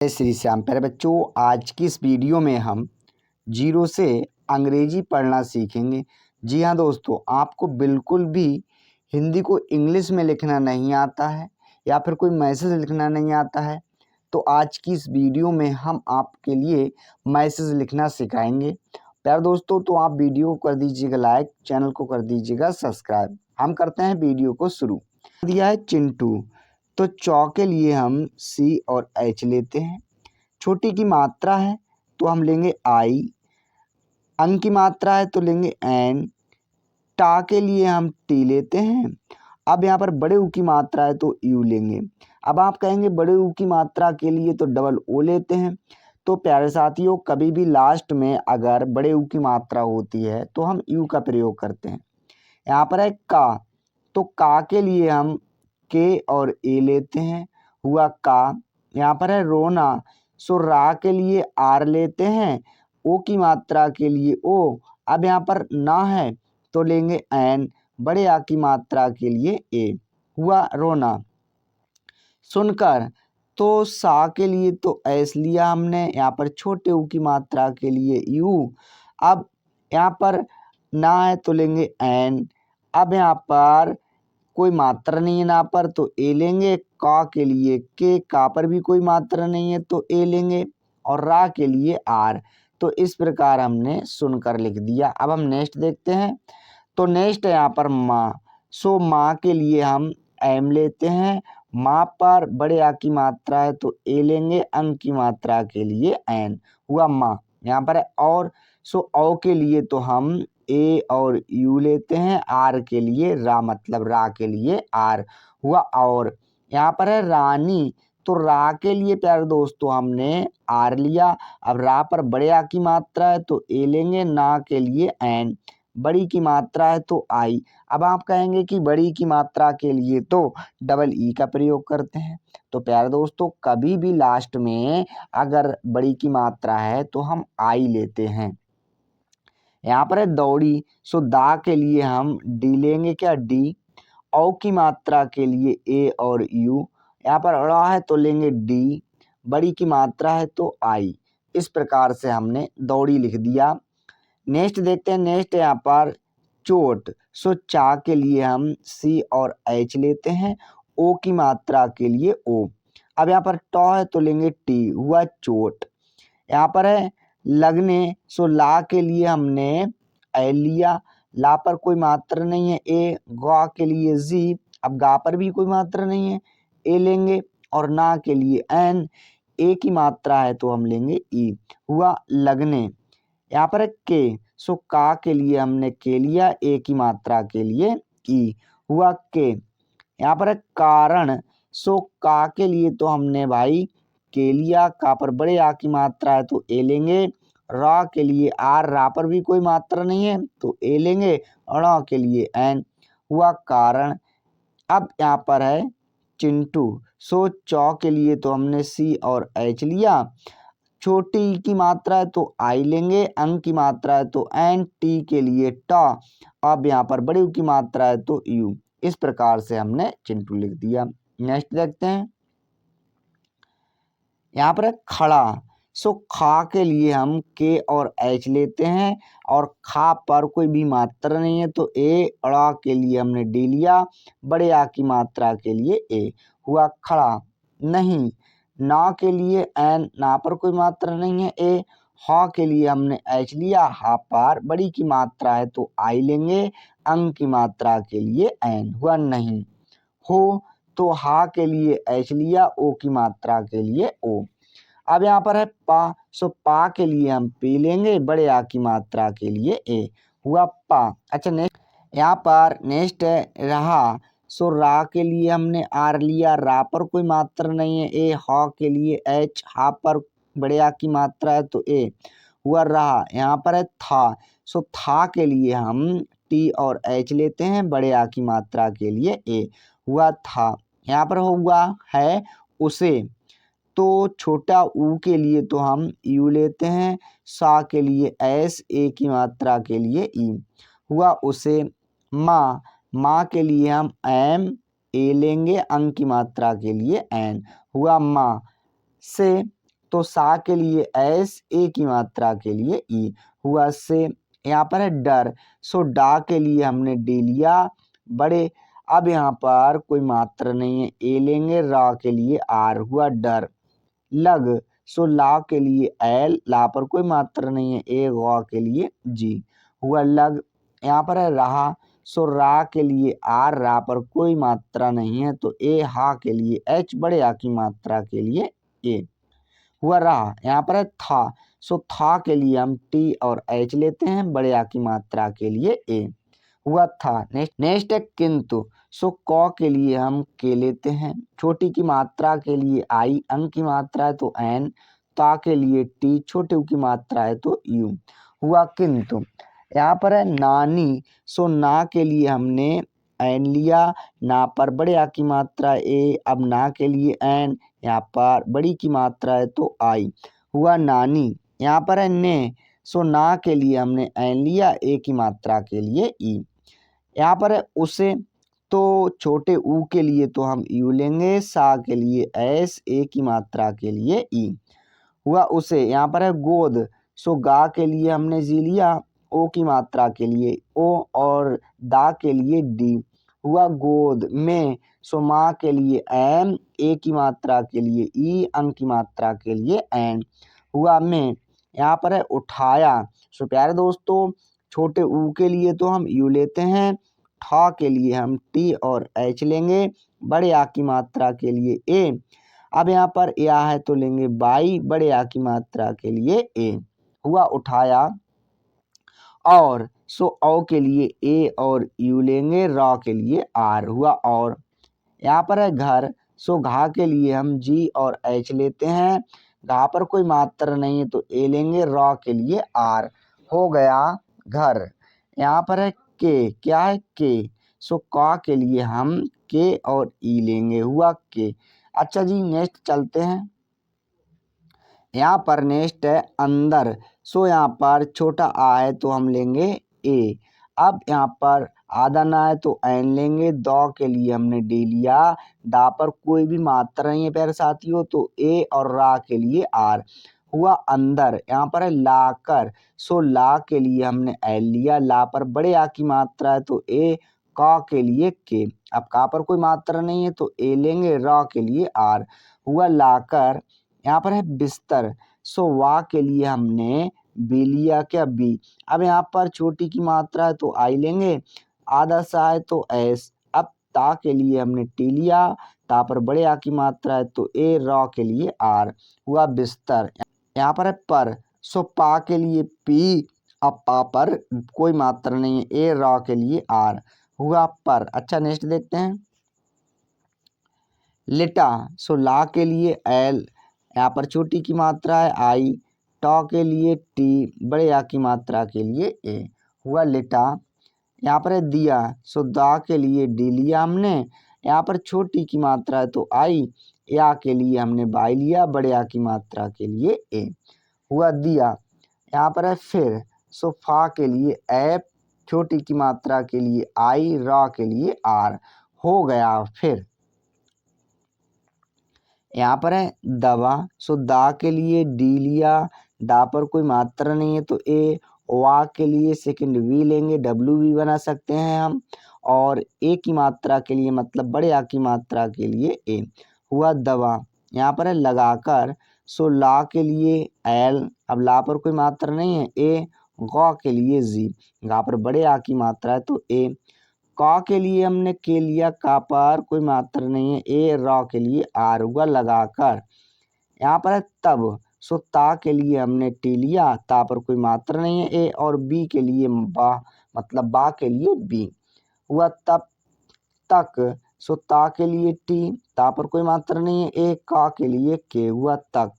जय श्री श्याम। प्यारे बच्चों, आज की इस वीडियो में हम जीरो से अंग्रेजी पढ़ना सीखेंगे। जी हाँ दोस्तों, आपको बिल्कुल भी हिंदी को इंग्लिश में लिखना नहीं आता है या फिर कोई मैसेज लिखना नहीं आता है, तो आज की इस वीडियो में हम आपके लिए मैसेज लिखना सिखाएंगे। प्यारे दोस्तों, तो आप वीडियो को कर दीजिएगा लाइक, चैनल को कर दीजिएगा सब्सक्राइब। हम करते हैं वीडियो को शुरू। दिया है चिंटू, तो चौ के लिए हम सी और एच लेते हैं। छोटी की मात्रा है तो हम लेंगे आई, अंक की मात्रा है तो लेंगे एन, टा के लिए हम टी लेते हैं। अब यहाँ पर बड़े ऊ की मात्रा है तो यू लेंगे। अब आप कहेंगे बड़े ऊ की मात्रा के लिए तो डबल ओ लेते हैं। तो प्यारे साथियों, कभी भी लास्ट में अगर बड़े ऊ की मात्रा होती है तो हम यू का प्रयोग करते हैं। यहाँ पर है का, तो का के लिए हम के और ए लेते हैं, हुआ का। यहाँ पर है रोना, सो रा के लिए आर लेते हैं, ओ की मात्रा के लिए ओ। अब यहाँ पर ना है तो लेंगे एन, बड़े आ की मात्रा के लिए ए, हुआ रोना। सुनकर, तो सा के लिए तो एस लिया हमने, यहाँ पर छोटे ऊ की मात्रा के लिए यू। अब यहाँ पर ना है तो लेंगे एन। अब यहाँ पर कोई मात्रा नहीं है ना पर तो ए लेंगे। का के लिए के, का पर भी कोई मात्रा नहीं है तो ए लेंगे, और रा के लिए आर। तो इस प्रकार हमने सुनकर लिख दिया। अब हम नेक्स्ट देखते हैं। तो नेक्स्ट है यहाँ पर माँ, सो माँ के लिए हम एम लेते हैं। माँ पर बड़े आ की मात्रा है तो ए लेंगे, अंक की मात्रा के लिए एन, हुआ माँ। यहाँ पर है और, सो औ के लिए तो हम ए और यू लेते हैं, आर के लिए रा, मतलब रा के लिए आर, हुआ और। यहाँ पर है रानी, तो रा के लिए प्यारे दोस्तों हमने आर लिया। अब रा पर बड़े आ की मात्रा है तो ए लेंगे, ना के लिए एन, बड़ी की मात्रा है तो आई। अब आप कहेंगे कि बड़ी की मात्रा के लिए तो डबल ई का प्रयोग करते हैं। तो प्यारे दोस्तों, कभी भी लास्ट में अगर बड़ी की मात्रा है तो हम आई लेते हैं। यहाँ पर है दौड़ी, सो दा के लिए हम डी लेंगे, क्या डी। औ की मात्रा के लिए ए और यू। यहाँ पर अड़ा है तो लेंगे डी, बड़ी की मात्रा है तो आई। इस प्रकार से हमने दौड़ी लिख दिया। नेक्स्ट देखते हैं। नेक्स्ट यहाँ पर चोट, सो चा के लिए हम सी और एच लेते हैं, ओ की मात्रा के लिए ओ। अब यहाँ पर टॉ है तो लेंगे टी, हुआ चोट। यहाँ पर है लगने, सो ला के लिए हमने ए लिया, ला पर कोई मात्रा नहीं है ए, गा के लिए जी, अब गा पर भी कोई मात्रा नहीं है ए लेंगे, और ना के लिए एन, ए की मात्रा है तो हम लेंगे ई, हुआ लगने। यहाँ पर है के, सो का के लिए हमने के लिया, ए की मात्रा के लिए ई, हुआ के। यहाँ पर है कारण, सो का के लिए तो हमने भाई के लिया, का पर बड़े आ की मात्रा है तो ए लेंगे, रा के लिए आर, रा पर भी कोई मात्रा नहीं है तो ए लेंगे, ड़ा के लिए एन, हुआ कारण। अब यहाँ पर है चिंटू, सो चौ के लिए तो हमने सी और एच लिया, छोटी की मात्रा है तो आई लेंगे, अंक की मात्रा है तो एन, टी के लिए टा। अब यहाँ पर बड़ी की मात्रा है तो यू। इस प्रकार से हमने चिंटू लिख दिया। नेक्स्ट देखते हैं। यहाँ पर है खड़ा, सो खा के लिए हम के और एच लेते हैं, और खा पर कोई भी मात्रा नहीं है तो ए, अड़ा के लिए हमने डी लिया, बड़े आ की मात्रा के लिए ए, हुआ खड़ा। नहीं, ना के लिए एन, ना पर कोई मात्रा नहीं है ए, हा के लिए हमने एच लिया, हा पर बड़ी की मात्रा है तो आई लेंगे, अंक की मात्रा के लिए एन, हुआ नहीं। हो, तो हा के लिए एच लिया, ओ की मात्रा के लिए ओ। अब यहाँ पर है पा, सो पा के लिए हम पी लेंगे, बड़े आ की मात्रा के लिए ए, हुआ पा। अच्छा नेक्स्ट, यहाँ पर नेक्स्ट है रहा, सो रा के लिए हमने आर लिया, रा पर कोई मात्रा नहीं है ए, हा के लिए एच, हा पर बड़े आ की मात्रा है तो ए, हुआ रहा। यहाँ पर है था, सो था के लिए हम टी और एच लेते हैं, बड़े आ की मात्रा के लिए ए, हुआ था। यहाँ पर हुआ है उसे, तो छोटा ऊ के लिए तो हम यू लेते हैं, सा के लिए एस, ए की मात्रा के लिए ई, हुआ उसे। माँ, माँ के लिए हम एम, ए लेंगे, अंक की मात्रा के लिए एन, हुआ माँ। से, तो सा के लिए एस, ए की मात्रा के लिए ई। हुआ से। यहाँ पर है डर, सो डा के लिए हमने डी लिया बड़े। अब यहाँ पर कोई मात्रा नहीं है, ए लेंगे, रा के लिए आर, हुआ डर। लग, सो ला के लिए एल, ला पर कोई मात्रा नहीं है, ए गा के लिए जी, हुआ लग। यहाँ पर है रहा, सो रा के लिए आर, रा पर कोई मात्रा नहीं है तो ए, हा के लिए एच, बड़े आ की मात्रा के लिए ए, हुआ रहा। यहाँ पर है था, सो था के लिए हम टी और एच लेते हैं, बड़े आ की मात्रा के लिए ए, हुआ था। नेक्स्ट है किंतु, सो क के लिए हम के लेते हैं, छोटी की मात्रा के लिए आई, अंक की मात्रा है तो एन, ता के लिए टी, छोटे उ की मात्रा है तो यू, हुआ किंतु। यहाँ पर है नानी, सो ना के लिए हमने एन लिया, ना पर बड़े आ की मात्रा ए, अब ना के लिए एन, यहाँ पर बड़ी की मात्रा है तो आई, हुआ नानी। यहाँ पर है ने, सो ना के लिए हमने एन लिया, ए की मात्रा के लिए ई। यहाँ पर है उसे, तो छोटे ऊ के लिए तो हम यू लेंगे, सा के लिए एस, ए की मात्रा के लिए ई, हुआ उसे। यहाँ पर है गोद, सो गा के लिए हमने जी लिया, ओ की मात्रा के लिए ओ, और दा के लिए डी, हुआ गोद में। सो माँ के लिए एम, ए की मात्रा के लिए ई, अंक की मात्रा के लिए एन, हुआ में। यहाँ पर है उठाया, सो प्यारे दोस्तों छोटे ऊ के लिए तो हम यू लेते हैं, ठा के लिए हम टी और एच लेंगे, बड़े आ की मात्रा के लिए ए। अब यहाँ पर या है तो लेंगे बाई, बड़े आ की मात्रा के लिए ए, हुआ उठाया। और, सो औ के लिए ए और यू लेंगे, रा के लिए आर, हुआ और। यहाँ पर है घर, सो घा के लिए हम जी और एच लेते हैं, घा पर कोई मात्रा नहीं है तो ए लेंगे, रा के लिए आर, हो गया घर। यहाँ पर है के, क्या है के, सो का के लिए हम के और ई लेंगे, हुआ के। अच्छा जी नेक्स्ट चलते हैं। यहाँ पर नेक्स्ट है अंदर, सो यहाँ पर छोटा आ है तो हम लेंगे ए। अब यहाँ पर आधा ना है तो एन लेंगे, दौ के लिए हमने डी लिया, दा पर कोई भी मात्रा नहीं है प्यारे साथियों तो ए, और रा के लिए आर, हुआ अंदर। यहाँ पर है लाकर, सो ला के लिए हमने एल लिया, ला पर बड़े आ की मात्रा है तो ए, का के लिए के, अब का पर कोई मात्रा नहीं है तो ए लेंगे, रा के लिए आर, हुआ लाकर। यहाँ पर है बिस्तर, सो वा के लिए हमने बी लिया, क्या बी। अब यहाँ पर छोटी की मात्रा है तो आई लेंगे, आधा सा है तो एस, अब ता के लिए हमने टी लिया, ता पर बड़े आ की मात्रा है तो ए, रा के लिए आर, हुआ बिस्तर। यहाँ पर है पर, सो पा के लिए पी, अब पा पर कोई मात्रा नहीं है, ए, रा के लिए आर, हुआ पर। अच्छा नेक्स्ट देखते हैं। लिटा, सो ला के लिए एल, यहाँ पर छोटी की मात्रा है आई, टॉ के लिए टी, बड़े आ की मात्रा के लिए ए, हुआ लिटा। यहाँ पर है दिया, सो दा के लिए डी लिया हमने, यहाँ पर छोटी की मात्रा है तो आई, या के लिए हमने बाई लिया, बड़े आ की मात्रा के लिए ए, हुआ दिया। यहाँ पर है फिर, सो फा के लिए एफ, छोटी की मात्रा के लिए आई, रा के लिए आर, हो गया फिर। यहाँ पर है दवा, सो दा के लिए डी लिया, दा पर कोई मात्रा नहीं है तो ए, वा के लिए सेकंड वी लेंगे, डब्ल्यू भी बना सकते हैं हम, और ए की मात्रा के लिए मतलब बड़े आ की मात्रा के लिए ए, हुआ दवा। यहाँ पर है लगाकर, सो ला के लिए एल, अब ला पर कोई मात्रा नहीं है ए, गौ के लिए जी, गा पर बड़े आ की मात्रा है तो ए, का के लिए हमने के लिया, का पर कोई मात्रा नहीं है ए, रा के लिए आर, हुआ लगाकर। यहाँ पर है तब, सो ता के लिए हमने टी लिया, ता पर कोई मात्रा नहीं है ए, और बी के लिए बा, मतलब बा के लिए बी, हुआ तब तक। सो ता के लिए टी, ता पर कोई मात्रा नहीं है ए, का के लिए के, हुआ तक।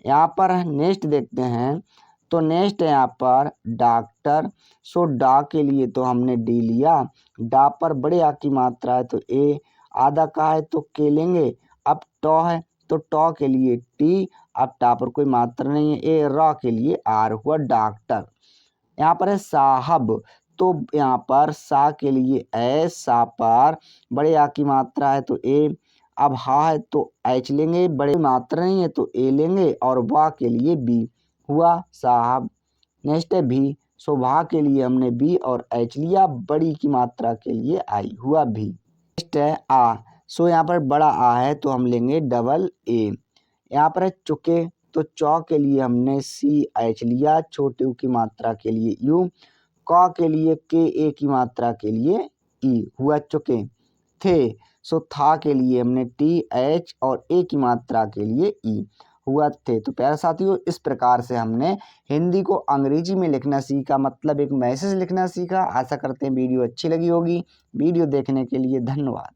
यहाँ पर नेक्स्ट देखते हैं। तो नेक्स्ट है यहाँ पर डॉक्टर, सो डा के लिए तो हमने डी लिया, डा पर बड़े आ की मात्रा है तो ए, आधा का है तो के लेंगे, अब टॉ है तो टॉ के लिए टी, अब टा पर कोई मात्रा नहीं है ए, रा के लिए आर, हुआ डॉक्टर। यहाँ पर है साहब, तो यहाँ पर सा के लिए एस, सा पर बड़े आ की मात्रा है तो ए, अब हा है तो एच लेंगे, बड़े मात्रा नहीं है तो ए लेंगे, और वाह के लिए बी। हुआ साहब। नेक्स्ट है भी। सो भा के लिए हमने बी और एच लिया, बड़ी की मात्रा के लिए आई, हुआ भी। नेक्स्ट है आ। सो यहाँ पर बड़ा आ है तो हम लेंगे डबल ए। यहाँ पर है चुके, तो चौ के लिए हमने सी एच लिया, छोटे ऊ की मात्रा के लिए यू, क के लिए के ए की मात्रा के लिए ई, हुआ चुके। थे, सो था के लिए हमने टी एच और ए की मात्रा के लिए ई, हुआ थे। तो प्यारे साथियों, इस प्रकार से हमने हिंदी को अंग्रेजी में लिखना सीखा, मतलब एक मैसेज लिखना सीखा। आशा करते हैं वीडियो अच्छी लगी होगी। वीडियो देखने के लिए धन्यवाद।